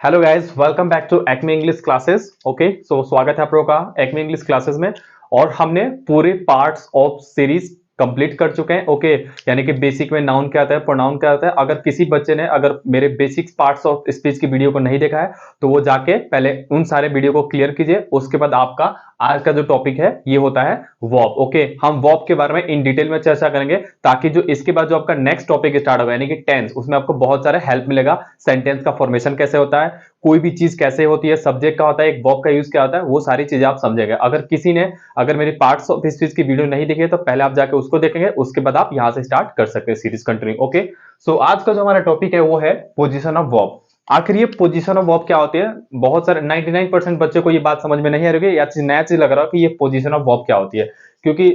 Hello guys, welcome back to Acme English classes. Okay, so स्वागत है आप लोगों का एक्मे इंग्लिश क्लासेस में। और हमने पूरे पार्ट्स ऑफ सीरीज कंप्लीट कर चुके हैं। ओके, यानी कि बेसिक में नाउन क्या होता है, प्रोनाउन क्या होता है। अगर किसी बच्चे ने अगर मेरे बेसिक्स पार्ट्स ऑफ स्पीच की वीडियो को नहीं देखा है तो वो जाके पहले उन सारे वीडियो को क्लियर कीजिए। उसके बाद आपका आज का जो टॉपिक है ये होता है वर्ब। ओके, हम वर्ब के बारे में इन डिटेल में चर्चा करेंगे ताकि जो इसके बाद जो आपका नेक्स्ट टॉपिक स्टार्ट होगा यानी कि टेंस, उसमें आपको बहुत सारा हेल्प मिलेगा। सेंटेंस का फॉर्मेशन कैसे होता है, कोई भी चीज कैसे होती है, सब्जेक्ट का होता है, एक वर्ब का यूज क्या होता है, वो सारी चीजें आप समझेंगे। अगर किसी ने अगर मेरी पार्ट्स ऑफ स्पीच की वीडियो नहीं देखी है तो पहले आप जाके उसको देखेंगे, उसके बाद आप यहां से स्टार्ट कर सकते हैं सीरीज कंटिन्यू। ओके, सो आज का जो हमारा टॉपिक है वो है पोजीशन ऑफ वर्ब। आखिर ये पोजीशन ऑफ वर्ब क्या होती है? बहुत सारे 99% बच्चों को ये बात समझ में नहीं आ रही है या नया चीज लग रहा है कि ये पोजीशन ऑफ वर्ब क्या होती है, क्योंकि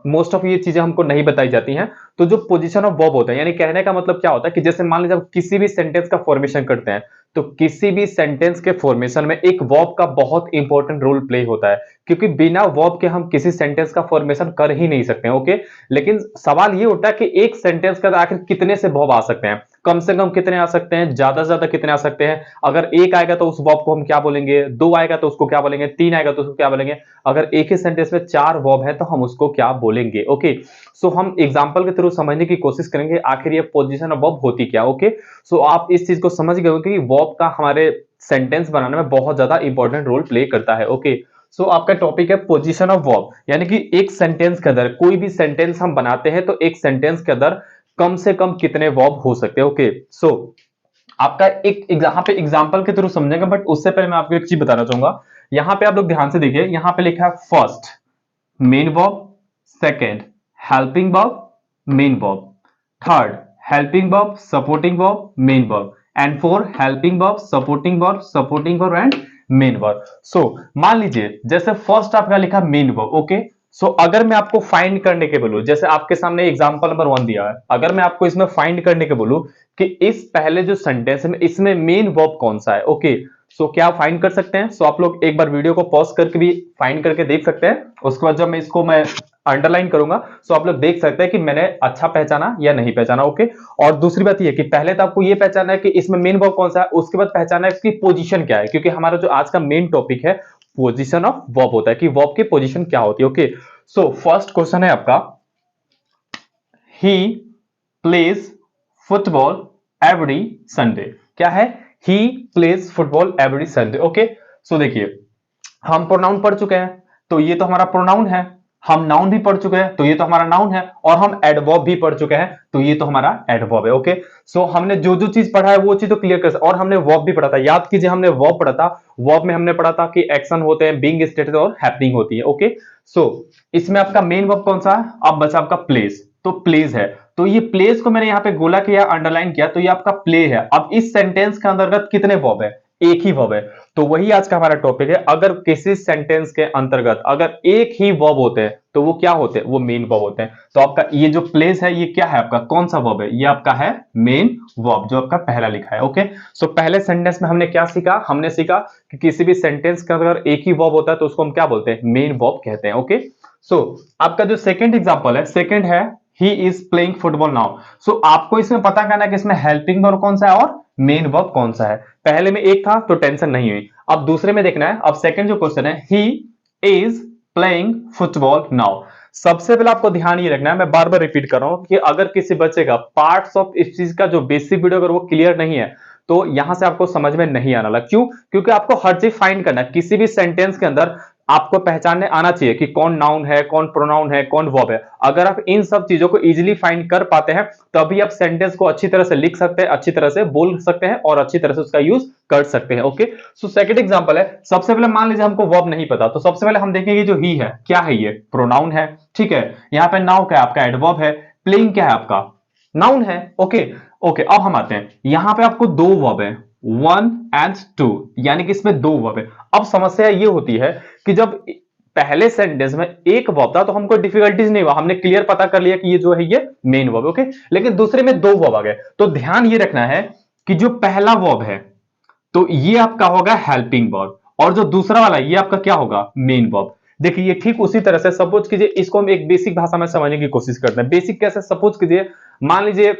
मोस्ट ऑफ ये चीजें हमको नहीं बताई जाती हैं। तो जो पोजीशन ऑफ वर्ब होता है यानी कहने का मतलब क्या होता है कि जैसे मान लीजिए आप किसी भी सेंटेंस का फॉर्मेशन करते हैं तो किसी भी सेंटेंस के फॉर्मेशन में एक वर्ब का बहुत इंपॉर्टेंट रोल प्ले होता है, क्योंकि बिना वर्ब के हम किसी सेंटेंस का फॉर्मेशन कर ही नहीं सकते हैं। ओके, लेकिन सवाल ये उठता है कि एक सेंटेंस के अंदर आखिर कितने से वर्ब आ सकते हैं, कम से कम कितने आ सकते हैं, ज्यादा से ज्यादा कितने आ सकते हैं। अगर एक आएगा तो उस वर्ब को हम क्या बोलेंगे, दो आएगा तो उसको क्या बोलेंगे, तीन आएगा तो उसको क्या बोलेंगे, अगर एक ही सेंटेंस में चार वर्ब है तो हम उसको क्या बोलेंगे। ओके, सो हम एग्जांपल के थ्रू समझने की कोशिश करेंगे आखिर ये पोजीशन ऑफ वर्ब होती क्या। ओके, सो आप इस चीज को समझ गए हो कि वर्ब का हमारे सेंटेंस बनाने में बहुत ज्यादा इंपॉर्टेंट रोल प्ले करता है। ओके, सो आपका टॉपिक है पोजीशन ऑफ वर्ब, यानी कि एक सेंटेंस के अंदर कोई भी सेंटेंस हम बनाते हैं तो एक सेंटेंस के अंदर कम से कम कितने वर्ब हो सकते हैं। ओके, सो आपका एक यहाँ पे एग्जांपल के थ्रू समझेंगे, बट उससे पहले मैं आपको एक चीज बताना चाहूंगा। यहाँ पे आप लोग ध्यान से देखिए, यहाँ पे लिखा है first main verb, second helping verb, main verb, third helping verb, supporting verb, main verb, and four helping verb, supporting verb and main verb. So मान लीजिए जैसे फर्स्ट आपका लिखा मेन वर्ब। ओके, सो अगर मैं आपको फाइंड करने के बोलूं, जैसे आपके सामने एग्जांपल नंबर 1 दिया है, अगर मैं आपको इसमें फाइंड करने के बोलूं कि इस पहले जो सेंटेंस है इसमें मेन वर्ब कौन सा है। ओके, सो क्या फाइंड कर सकते हैं? सो आप लोग एक बार वीडियो को पॉज करके भी फाइंड करके देख सकते हैं। उसके बाद जब मैं अंडरलाइन करूंगा सो आप लोग देख सकते हैं कि मैंने अच्छा पहचाना या नहीं पहचाना। ओके, और दूसरी बात यह कि पहले तो आपको यह पहचाना है कि इसमें मेन वर्ब कौन सा है, उसके बाद पहचाना है इसकी पोजीशन क्या है, क्योंकि हमारा जो आज का मेन टॉपिक है पोजीशन ऑफ वर्ब होता है कि वर्ब की पोजीशन क्या होती है। ओके, सो फर्स्ट क्वेश्चन है आपका, he plays football every Sunday. क्या है? He plays football every Sunday. Okay, so देखिए हम प्रोनाउन पढ़ चुके हैं तो ये तो हमारा प्रोनाउन है, हम नाउन भी पढ़ चुके हैं तो ये तो हमारा नाउन है, और हम एडवर्ब भी पढ़ चुके हैं तो ये तो हमारा एडवर्ब है। ओके, सो हमने जो जो चीज पढ़ा है वो चीज तो क्लियर कर, और हमने वर्ब भी पढ़ा था। याद कीजिए हमने वर्ब पढ़ा था, वर्ब में हमने पढ़ा था कि एक्शन होते हैं, बीइंग स्टेटेड और हैपनिंग होती है। ओके, सो इसमें आपका मेन वर्ब कौन सा है? अब बचा आपका प्लेस, तो प्लेस है, तो ये प्लेस को मैंने यहां पे गोला किया, अंडरलाइन किया, तो ये आपका प्ले है। अब इस सेंटेंस के अंतर्गत कितने वर्ब है? एक ही वर्ब है। तो वही आज का हमारा टॉपिक है, अगर किसी सेंटेंस के अंतर्गत अगर एक ही वर्ब होते हैं तो वो क्या होते हैं? वो मेन वर्ब होते हैं। तो आपका ये जो प्लेस है ये क्या है? आपका कौन सा वर्ब है? ये आपका है मेन वर्ब, जो आपका पहला लिखा है। ओके, सो पहले सेंटेंस में हमने क्या सीखा? हमने सीखा कि किसी भी सेंटेंस का अगर एक ही वर्ब होता है तो उसको हम क्या बोलते हैं? मेन वर्ब कहते हैं। ओके, सो आपका जो सेकंड एग्जांपल है, सेकंड है he is playing football now. So आपको इसमें पता करना है कि इसमें हेल्पिंग वर्ब कौन सा है और मेन वर्ब कौन सा है। पहले में एक था तो टेंशन नहीं हुई, अब दूसरे में देखना है। अब सेकंड जो क्वेश्चन है, he is playing football now. सबसे पहले आपको ध्यान ये रखना है, मैं बार बार रिपीट कर रहा हूं कि अगर किसी बच्चे का पार्ट्स ऑफ इस चीज का जो बेसिक वीडियो अगर वो क्लियर नहीं है तो यहां से आपको समझ में नहीं आना लगा। क्यों? क्योंकि आपको हर चीज फाइंड करना है, किसी भी सेंटेंस के अंदर आपको पहचानने आना चाहिए कि कौन नाउन है, कौन प्रोनाउन है, कौन वर्ब है। अगर आप इन सब चीजों को इजीली फाइंड कर पाते हैं तभी आप सेंटेंस को अच्छी तरह से लिख सकते हैं, अच्छी तरह से बोल सकते हैं और अच्छी तरह से उसका यूज कर सकते हैं। ओके, सो सेकंड एग्जांपल है, सबसे पहले मान लीजिए हमको वर्ब नहीं पता, तो सबसे पहले हम देखेंगे जो ही है क्या है, ये प्रोनाउन है। ठीक है, यहां पे नाउ क्या है? आपका एडवर्ब है। प्लेइंग क्या है? आपका नाउन है। ओके, ओके, अब हम आते हैं, यहां पे आपको दो वर्ब है, वन एंड टू, यानी कि इसमें दो वर्ब है। अब समस्या ये होती है कि जब पहले सेंटेंस में एक वर्ब था तो हमको डिफिकल्टीज नहीं हुआ, हमने क्लियर पता कर लिया कि ये जो है ये मेन वर्ब। ओके, लेकिन दूसरे में दो वर्ब आ गए, तो ध्यान ये रखना है कि जो पहला वर्ब है तो ये आपका होगा हेल्पिंग वर्ब, और जो दूसरा वाला ये आपका क्या होगा? Main verb. देखिए ये ठीक उसी तरह से, सपोज कीजिए, इसको हम एक बेसिक भाषा में समझने की कोशिश करते हैं। बेसिक कैसे? सपोज कीजिए, मान लीजिए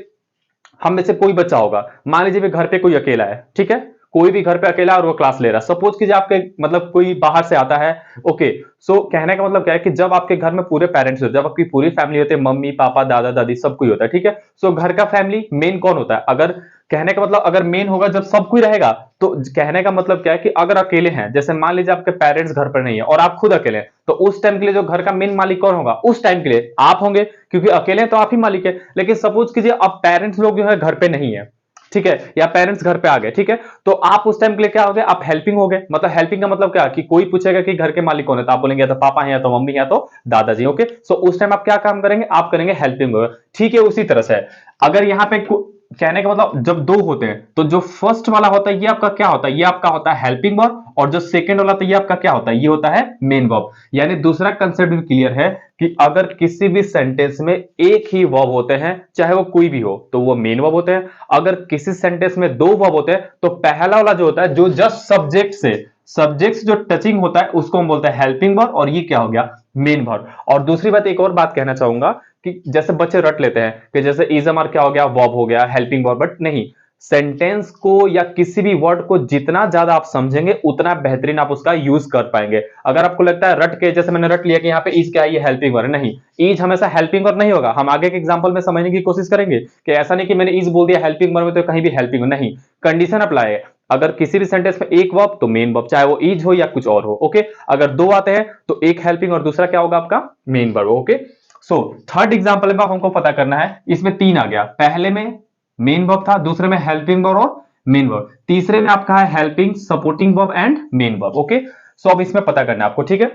हम में से कोई बच्चा होगा, मान लीजिए घर पे कोई अकेला है, ठीक है, कोई भी घर पे अकेला और वो क्लास ले रहा है। सपोज कीजिए आपके मतलब कोई बाहर से आता है, ओके। सो कहने का मतलब क्या है कि जब आपके घर में पूरे पेरेंट्स होते हैं, जब आपकी पूरी फैमिली होती है, मम्मी पापा दादा दादी सब कोई होता है, ठीक है। सो घर का फैमिली मेन कौन होता है? अगर कहने का मतलब अगर मेन होगा जब सब कोई रहेगा, तो कहने का मतलब क्या है कि अगर अकेले हैं, जैसे मान लीजिए आपके पेरेंट्स घर पर नहीं है और आप खुद अकेले हैं, तो उस टाइम के लिए जो घर का मेन मालिक कौन होगा? उस टाइम के लिए आप होंगे, क्योंकि अकेले हैं तो आप ही मालिक है। लेकिन सपोज कीजिए अब पेरेंट्स लोग जो है घर पे नहीं है, ठीक है, या पेरेंट्स घर पे आ गए, ठीक है, तो आप उस टाइम के लिए क्या हो गए? आप हेल्पिंग हो गए। मतलब हेल्पिंग का मतलब क्या कि कोई पूछेगा कि घर के मालिक कौन है, तो आप बोलेंगे या तो पापा है या तो मम्मी है या तो दादाजी, ओके। सो उस टाइम आप क्या काम करेंगे? आप करेंगे हेल्पिंग हो, ठीक है। उसी तरह से अगर यहाँ पे कहने का मतलब जब दो होते हैं, तो जो फर्स्ट वाला होता है ये आपका क्या होता है? ये आपका होता है हेल्पिंग वर्ब, और जो सेकंड वाला होता है ये आपका क्या होता है? ये होता है मेन वर्ब। यानी दूसरा कंसेप्ट भी क्लियर है कि अगर किसी भी सेंटेंस में एक ही वर्ब होते हैं, चाहे वो कोई भी हो, तो वो मेन वर्ब होते हैं। अगर किसी सेंटेंस में दो वर्ब होते हैं, तो पहला वाला जो होता है जो जस्ट सब्जेक्ट से जो टचिंग होता है उसको हम बोलते हैं हेल्पिंग वर्ब, और ये क्या हो गया? Main verb. और दूसरी बात, एक और बात कहना चाहूंगा कि जैसे बच्चे रट लेते हैं कि जैसे इजमर क्या हो गया? वर्ब हो गया, हेल्पिंग वर्ब, बट नहीं। सेंटेंस को या किसी भी वर्ड को जितना ज्यादा आप समझेंगे उतना बेहतरीन आप उसका यूज कर पाएंगे। अगर आपको लगता है रट के, जैसे मैंने रट लिया कि यहाँ पे इज क्या है, ये हेल्पिंग वर्ब, नहीं, इज हमेशा हेल्पिंग वर्ब नहीं होगा। हम आगे के एग्जांपल में समझने की कोशिश करेंगे कि ऐसा नहीं कि मैंने इज बोल दिया हेल्पिंग वर्ब में तो कहीं भी हेल्पिंग नहीं, कंडीशन अप्लाई है। अगर किसी भी सेंटेंस में एक वर्ब तो मेन वर्ब, चाहे वो इज हो या कुछ और हो, ओके। अगर दो आते हैं तो एक हेल्पिंग और दूसरा क्या होगा आपका? Main verb, okay. So third example में हमको पता करना है, इसमें तीन आ गया। पहले में मेन वर्ब था, दूसरे में हेल्पिंग वर्ब और मेन वर्ब, तीसरे में आपका है helping supporting verb and main verb, okay. So अब इसमें पता करना है आपको, ठीक है।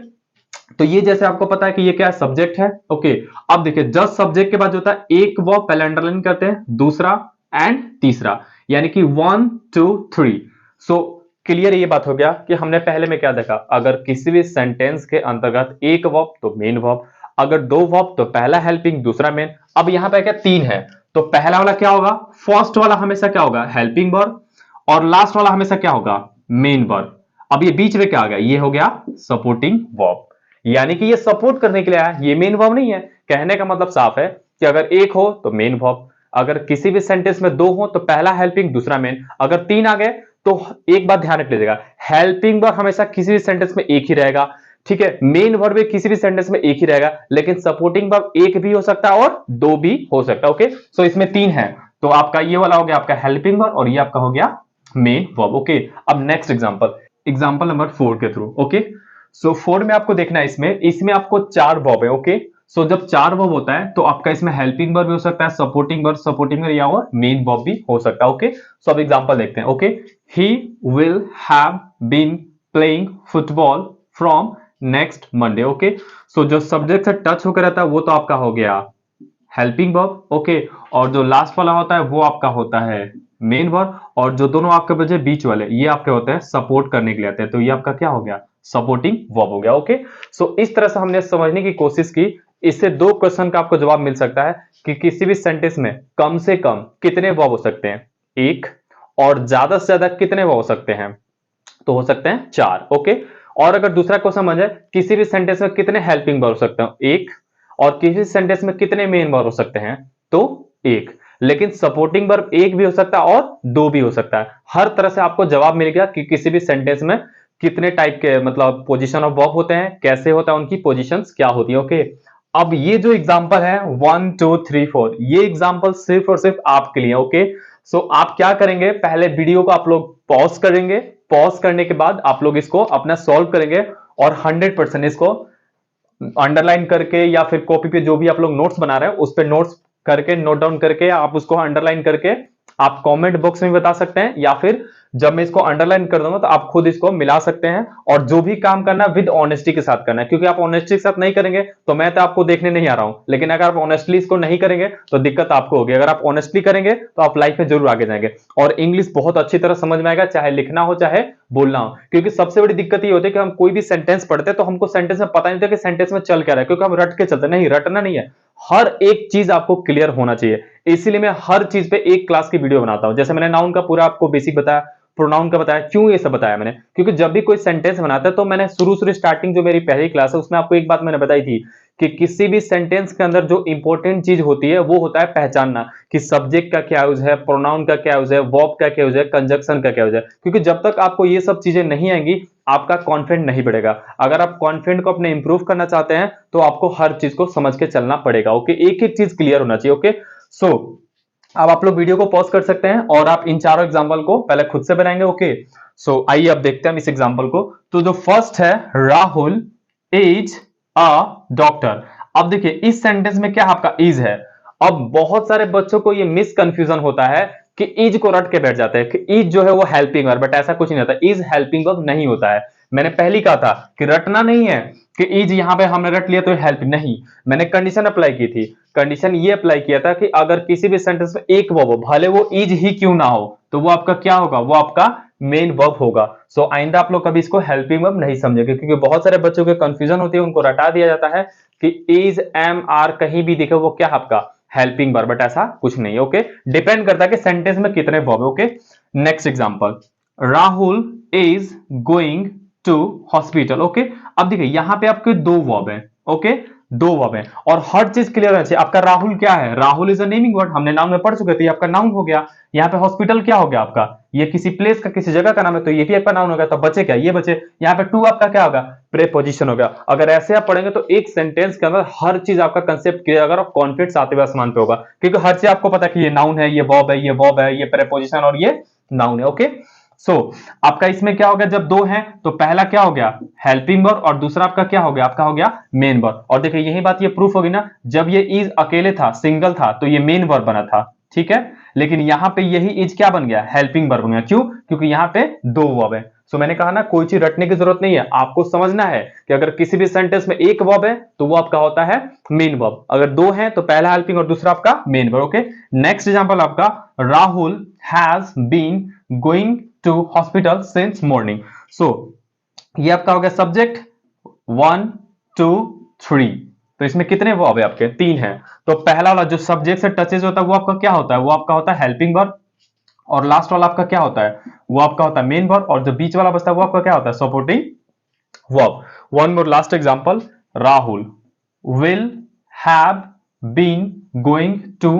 तो ये जैसे आपको पता है कि ये क्या है? सब्जेक्ट है, ओके। अब देखिए जस्ट सब्जेक्ट के बाद जो होता है एक वर्ब पहले अंडरलाइन करते हैं, दूसरा एंड तीसरा, यानी कि 1 2 3। सो क्लियर ये बात हो गया कि हमने पहले में क्या देखा? अगर किसी भी सेंटेंस के अंतर्गत एक वर्ब तो मेन वर्ब, अगर दो वर्ब तो पहला हेल्पिंग दूसरा मेन। अब यहां पे क्या तीन है, तो पहला वाला क्या होगा? फर्स्ट वाला हमेशा क्या होगा? हेल्पिंग वर्ब, और लास्ट वाला हमेशा क्या होगा? Main verb. अब ये बीच में क्या आ गया? ये हो गया सपोर्टिंग वर्ब, यानी कि ये सपोर्ट करने के लिए आया, ये मेन वर्ब नहीं है। कहने का मतलब साफ है कि अगर एक हो तो मेन वर्ब, अगर किसी भी सेंटेंस में दो हो तो पहला हेल्पिंग दूसरा मेन, अगर तीन आ गए तो एक बात ध्यान रख लीजिएगा, हेल्पिंग वर्ब हमेशा किसी भी सेंटेंस में एक ही रहेगा, ठीक है। मेन वर्ब भी किसी भी सेंटेंस में एक ही रहेगा, लेकिन सपोर्टिंग वर्ब एक भी हो सकता है और दो भी हो सकता है, ओके। सो इसमें तीन है, तो आपका ये वाला हो गया आपका हेल्पिंग वर्ब, और ये आपका हो गया मेन वर्ब, ओके। अब नेक्स्ट एग्जांपल नंबर 4 के थ्रू, ओके। सो 4 में आपको देखना है, इसमें इसमें आपको चार वर्ब है, ओके। सो जब चार वर्ब होता है तो आपका इसमें हेल्पिंग वर्ब भी हो सकता है, सपोर्टिंग वर्ब या और मेन वर्ब भी हो सकता है, ओके। सो अब एग्जांपल देखते हैं, okay. He will have been playing football from next Monday, okay. So जो सब्जेक्ट से टच होकर रहता है वो तो आपका हो गया हेल्पिंग वर्ब, ओके। और जो लास्ट वाला होता है वो आपका होता है मेन वर्ब, और जो दोनों आपके बचे बीच वाले ये आपके होते हैं सपोर्ट करने के लिए आते हैं, तो ये आपका क्या हो गया? सपोर्टिंग वर्ब हो गया, ओके। सो इस तरह से हमने समझने की कोशिश की। इससे दो क्वेश्चन का आपको जवाब मिल सकता है कि किसी भी सेंटेंस में कम से कम कितने वर्ब हो सकते हैं? एक। और ज्यादा से ज्यादा कितने वर्ब हो सकते हैं? तो हो सकते हैं चार, ओके। और अगर दूसरा क्वेश्चन समझे, किसी भी सेंटेंस में कितने हेल्पिंग वर्ब हो सकते हैं? एक। और किसी सेंटेंस में कितने मेन वर्ब हो सकते हैं? तो एक। लेकिन सपोर्टिंग वर्ब एक भी हो सकता है और दो भी हो सकता है। हर तरह से आपको जवाब मिल गया कि किसी भी सेंटेंस में कितने टाइप के मतलब पोजीशन ऑफ वर्ब होते हैं, कैसे होता है, उनकी पोजीशंस क्या होती है, ओके। अब ये जो एग्जांपल है 1 2 3 4, ये एग्जांपल सिर्फ और सिर्फ आपके लिए, ओके। सो आप क्या करेंगे, पहले वीडियो को आप लोग पॉज करेंगे, पॉज करने के बाद आप लोग इसको अपना सॉल्व करेंगे, और 100% इसको अंडरलाइन करके या फिर कॉपी पे जो भी आप लोग नोट्स बना रहे हैं उस पर नोट्स करके नोट डाउन करके आप उसको अंडरलाइन करके आप कमेंट बॉक्स में बता सकते हैं, या फिर जब मैं इसको अंडरलाइन कर दूंगा तो आप खुद इसको मिला सकते हैं। और जो भी काम करना है विद ऑनेस्टी के साथ करना है, क्योंकि आप ऑनेस्टी के साथ नहीं करेंगे तो मैं तो आपको देखने नहीं आ रहा हूं, लेकिन अगर आप ऑनेस्टली इसको नहीं करेंगे तो दिक्कत आपको होगी। अगर आप ऑनेस्टली करेंगे तो आप लाइफ में जरूर आगे जाएंगे, और इंग्लिश बहुत अच्छी तरह समझ में आएगा, चाहे लिखना हो चाहे बोलना हो। क्योंकि सबसे बड़ी दिक्कत ये होती है कि हम कोई भी सेंटेंस पढ़ते हैं तो हमको सेंटेंस में पता नहीं होता कि सेंटेंस में चल क्या रहा है, क्योंकि हम रट के चलते नहीं, रटना नहीं है, हर एक चीज आपको क्लियर होना चाहिए। इसीलिए मैं हर चीज पे एक क्लास की वीडियो बनाता हूं। जैसे मैंने नाउन का पूरा आपको बेसिक बताया, प्रोनाउन का बताया, क्यों ये सब बताया मैंने, क्योंकि जब भी कोई सेंटेंस बनाता है तो मैंने शुरू शुरू स्टार्टिंग जो मेरी पहली क्लास है उसमें आपको एक बात मैंने बताई थी कि किसी भी सेंटेंस के अंदर जो इंपॉर्टेंट चीज होती है वो होता है पहचानना कि सब्जेक्ट का क्या यूज है, प्रोनाउन का क्या यूज है, वर्ब का क्या यूज है, कंजक्शन का क्या यूज है। क्योंकि जब तक आपको ये सब चीजें नहीं आएंगी आपका कॉन्फिडेंट नहीं बढ़ेगा। अगर आप कॉन्फिडेंट को अपने इंप्रूव करना चाहते हैं तो आपको हर चीज को समझ के चलना पड़ेगा। ओके, एक एक चीज क्लियर होना चाहिए। ओके, सो अब आप लोग वीडियो को पॉज कर सकते हैं और आप इन चारों एग्जांपल को पहले खुद से बनाएंगे। ओके, सो आइए अब देखते हैं हम इस एग्जांपल को। तो जो फर्स्ट है, राहुल इज अ डॉक्टर। अब देखिए इस सेंटेंस में क्या आपका इज है। अब बहुत सारे बच्चों को ये मिसकंफ्यूजन होता है कि इज को रट के बैठ जाते हैं कि इज जो है वो हेल्पिंग वर्ब, बट ऐसा कुछ नहीं होता। इज हेल्पिंग वर्ब नहीं होता है। मैंने पहले कहा था कि रटना नहीं है कि इज यहां पे हमने रट लिया तो हेल्प नहीं। मैंने कंडीशन अप्लाई की थी। कंडीशन ये अप्लाई किया था कि अगर किसी भी सेंटेंस में एक वर्ब हो, भले वो इज ही क्यों ना हो, तो वो आपका क्या होगा, वो आपका मेन वर्ब होगा। सो आइंदा आप लोग कभी इसको हेल्पिंग वर्ब नहीं समझेंगे, क्योंकि बहुत सारे बच्चों के कंफ्यूजन होती है, उनको रटा दिया जाता है कि इज एम आर कहीं भी दिखे वो क्या आपका हेल्पिंग वर्ब, बट ऐसा कुछ नहीं है। ओके, डिपेंड करता है कि सेंटेंस में कितने वर्ब है। Okay, next example, Rahul is going to hospital. Okay, अब देखिए यहां पे आपके दो वर्ब है। ओके, दो वर्ब है और हर चीज क्लियर होना चाहिए। आपका राहुल क्या है, Rahul is a naming word, हमने नाउन में पढ़ चुके थे, ये आपका नाउन हो गया। यहाँ पे हॉस्पिटल क्या हो गया आपका, ये किसी प्लेस का, किसी जगह का नाम है, तो ये भी आपका नाउन हो गया। तो बचे क्या, ये बचे। यहाँ पे टू आपका क्या होगा, प्रेपोजिशन हो गया। अगर ऐसे आप पढ़ेंगे तो एक सेंटेंस के अंदर हर चीज आपका कंसेप्ट क्लियर अगर आप कॉन्फिडेंस आते हुए आसमान पे होगा, क्योंकि हर चीज आपको पता है कि ये नाउन है, ये वर्ब है, ये वर्ब है, ये प्रेपोजिशन और ये नाउन है। ओके, सो आपका इसमें क्या हो गया, जब दो हैं तो पहला क्या हो गया, हेल्पिंग वर्ब, और दूसरा आपका क्या हो गया, आपका हो गया मेन वर्ब। और देखिए यही बात ये प्रूफ होगी ना, जब ये इज अकेले था, सिंगल था, तो ये मेन वर्ब बना था, ठीक है। लेकिन यहां पे यही इज क्या बन गया, हेल्पिंग वर्ब बन गया। क्यों, क्योंकि यहां पे दो वर्ब है। सो मैंने कहा ना, कोई चीज रटने की जरूरत नहीं है, आपको समझना है कि अगर किसी भी सेंटेंस में एक वर्ब है तो वो आपका होता है मेन वर्ब, अगर दो है तो पहला हेल्पिंग और दूसरा आपका main verb. Okay, next example आपका, Rahul has been going to hospital since morning. So ये आपका हो गया सब्जेक्ट, 1 2 3। तो इसमें कितने वर्ब है आपके, तीन है। तो पहला वाला जो सब्जेक्ट से टचेज होता है वो आपका क्या होता है, वो आपका होता है हेल्पिंग वर्ब, और लास्ट वाला आपका क्या होता है, वो आपका होता है मेन वर्ब, और जो बीच वाला बचता है वो आपका क्या होता है, supporting verb. One more last example, Rahul will have been going to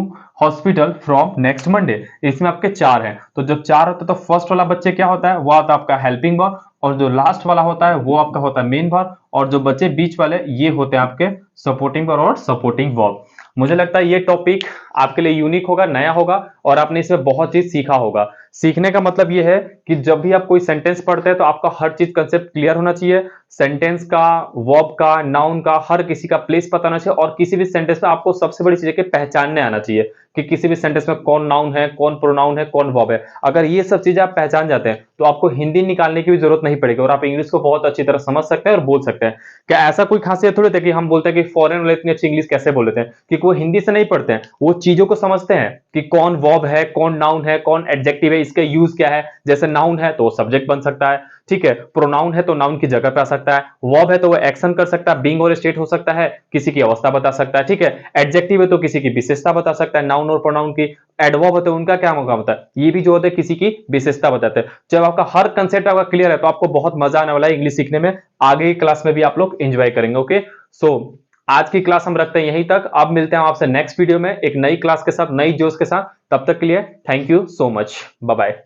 hospital from next Monday. इसमें आपके चार हैं, तो जब चार होता है तो फर्स्ट वाला बच्चे क्या होता है, वो आता है आपका हेल्पिंग वर्ब, और जो लास्ट वाला होता है वो आपका होता है मेन वर्ब, और जो बच्चे बीच वाले ये होते हैं आपके सपोर्टिंग वर्ब और सपोर्टिंग वर्ब। मुझे लगता है ये टॉपिक आपके लिए यूनिक होगा, नया होगा, और आपने इसमें बहुत चीज सीखा होगा। सीखने का मतलब ये है कि जब भी आप कोई सेंटेंस पढ़ते हैं तो आपका हर चीज कंसेप्ट क्लियर होना चाहिए। सेंटेंस का, वर्ब का, नाउन का, हर किसी का प्लेस पता होना चाहिए, और किसी भी सेंटेंस में आपको सबसे बड़ी चीज है कि पहचानने आना चाहिए कि किसी भी सेंटेंस में कौन नाउन है, कौन प्रोनाउन है, कौन वर्ब है। अगर ये सब चीजें आप पहचान जाते हैं तो आपको हिंदी निकालने की भी जरूरत नहीं पड़ेगी, और आप इंग्लिश को बहुत अच्छी तरह समझ सकते हैं और बोल सकते हैं। क्या ऐसा कोई खासियत थोड़ी है कि हम बोलते हैं कि फॉरेन वाले इतनी अच्छी इंग्लिश कैसे बोल लेते हैं, क्योंकि वो हिंदी से नहीं पढ़ते हैं, वो चीजों को समझते हैं कि कौन वर्ब है, कौन नाउन है, कौन एडजेक्टिव है, इसका यूज क्या है। जैसे नाउन है तो वो सब्जेक्ट बन सकता है, ठीक है, प्रोनाउन है तो नाउन की जगह पे आ सकता है, वर्ब है तो वो एक्शन कर सकता है, बीइंग और स्टेट हो सकता है, किसी की अवस्था बता सकता है, ठीक है। एडजेक्टिव है तो किसी की विशेषता बता सकता है, नाउन और प्रोनाउन की। एडवर्ब होते हैं उनका क्या मौका होता है, ये भी जो होते हैं किसी की विशेषता बताते हैं। जब आपका हर कंसेप्ट आपका क्लियर है तो आपको बहुत मजा आने वाला है इंग्लिश सीखने में, आगे की क्लास में भी आप लोग एंजॉय करेंगे। ओके, सो आज की क्लास हम रखते हैं यहीं तक, अब मिलते हैं आपसे नेक्स्ट वीडियो में एक नई क्लास के साथ, नई जोश के साथ। तब तक के लिए thank you so much, bye bye.